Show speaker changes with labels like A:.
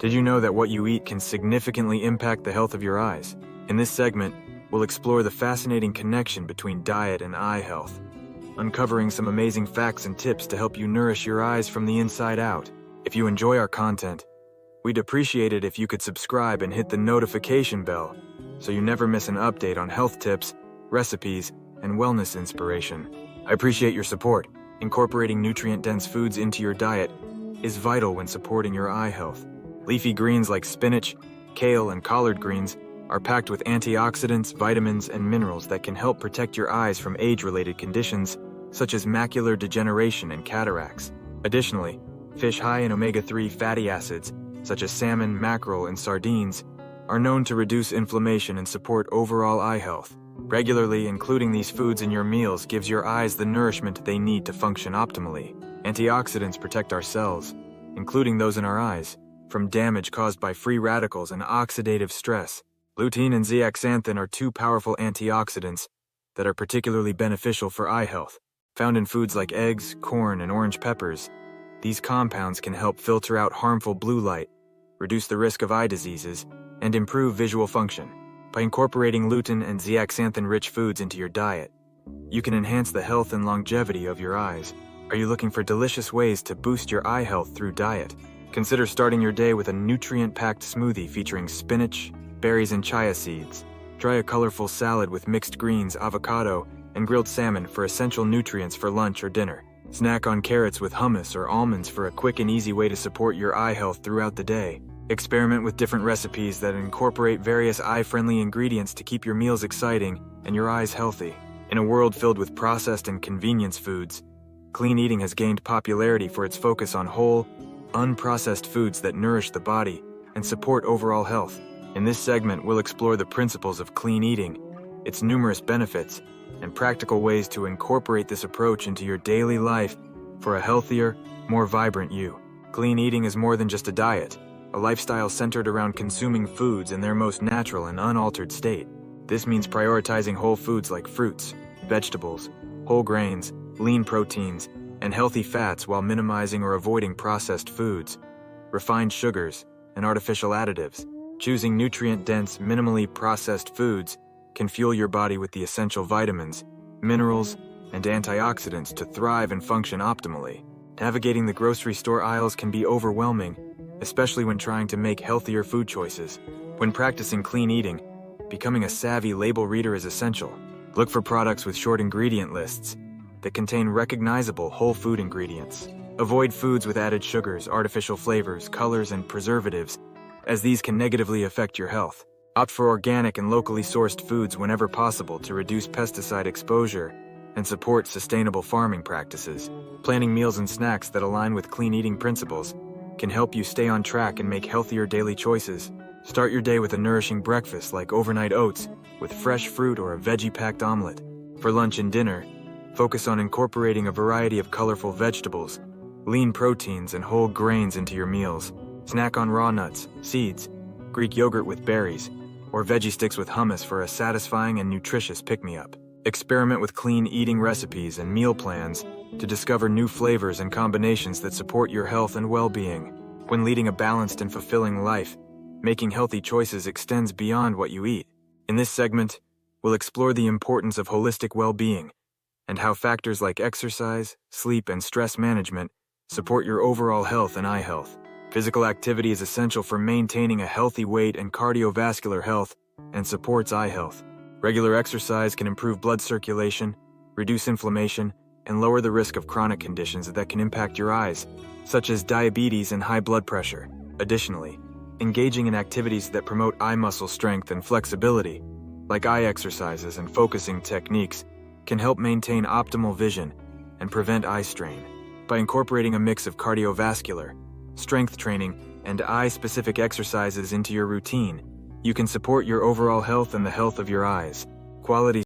A: Did you know that what you eat can significantly impact the health of your eyes? In this segment, we'll explore the fascinating connection between diet and eye health, uncovering some amazing facts and tips to help you nourish your eyes from the inside out. If you enjoy our content, we'd appreciate it if you could subscribe and hit the notification bell so you never miss an update on health tips, recipes, and wellness inspiration. I appreciate your support. Incorporating nutrient-dense foods into your diet is vital when supporting your eye health. Leafy greens like spinach, kale, and collard greens are packed with antioxidants, vitamins, and minerals that can help protect your eyes from age-related conditions such as macular degeneration and cataracts. Additionally, fish high in omega-3 fatty acids, such as salmon, mackerel, and sardines, are known to reduce inflammation and support overall eye health. Regularly including these foods in your meals gives your eyes the nourishment they need to function optimally. Antioxidants protect our cells, including those in our eyes, from damage caused by free radicals and oxidative stress. Lutein and zeaxanthin are two powerful antioxidants that are particularly beneficial for eye health. Found in foods like eggs, corn, and orange peppers, these compounds can help filter out harmful blue light, reduce the risk of eye diseases, and improve visual function. By incorporating lutein and zeaxanthin-rich foods into your diet, you can enhance the health and longevity of your eyes. Are you looking for delicious ways to boost your eye health through diet? Consider starting your day with a nutrient-packed smoothie featuring spinach, berries, and chia seeds. Try a colorful salad with mixed greens, avocado, and grilled salmon for essential nutrients for lunch or dinner. Snack on carrots with hummus or almonds for a quick and easy way to support your eye health throughout the day. Experiment with different recipes that incorporate various eye-friendly ingredients to keep your meals exciting and your eyes healthy. In a world filled with processed and convenience foods, clean eating has gained popularity for its focus on whole, unprocessed foods that nourish the body and support overall health. In this segment, we'll explore the principles of clean eating, its numerous benefits, and practical ways to incorporate this approach into your daily life for a healthier, more vibrant you. Clean eating is more than just a diet, a lifestyle centered around consuming foods in their most natural and unaltered state. This means prioritizing whole foods like fruits, vegetables, whole grains, lean proteins, and healthy fats while minimizing or avoiding processed foods, refined sugars, and artificial additives. Choosing nutrient-dense, minimally processed foods can fuel your body with the essential vitamins, minerals, and antioxidants to thrive and function optimally. Navigating the grocery store aisles can be overwhelming, especially when trying to make healthier food choices. When practicing clean eating, becoming a savvy label reader is essential. Look for products with short ingredient lists that contain recognizable whole food ingredients. Avoid foods with added sugars, artificial flavors, colors, and preservatives, as these can negatively affect your health. Opt for organic and locally sourced foods whenever possible to reduce pesticide exposure and support sustainable farming practices. Planning meals and snacks that align with clean eating principles can help you stay on track and make healthier daily choices. Start your day with a nourishing breakfast like overnight oats with fresh fruit or a veggie-packed omelet. For lunch and dinner, focus on incorporating a variety of colorful vegetables, lean proteins, and whole grains into your meals. Snack on raw nuts, seeds, Greek yogurt with berries, or veggie sticks with hummus for a satisfying and nutritious pick-me-up. Experiment with clean eating recipes and meal plans to discover new flavors and combinations that support your health and well-being. When leading a balanced and fulfilling life, making healthy choices extends beyond what you eat. In this segment, we'll explore the importance of holistic well-being and how factors like exercise, sleep, and stress management support your overall health and eye health. Physical activity is essential for maintaining a healthy weight and cardiovascular health and supports eye health. Regular exercise can improve blood circulation, reduce inflammation, and lower the risk of chronic conditions that can impact your eyes, such as diabetes and high blood pressure. Additionally, engaging in activities that promote eye muscle strength and flexibility, like eye exercises and focusing techniques, can help maintain optimal vision and prevent eye strain. By incorporating a mix of cardiovascular, strength training, and eye-specific exercises into your routine, you can support your overall health and the health of your eyes. Quality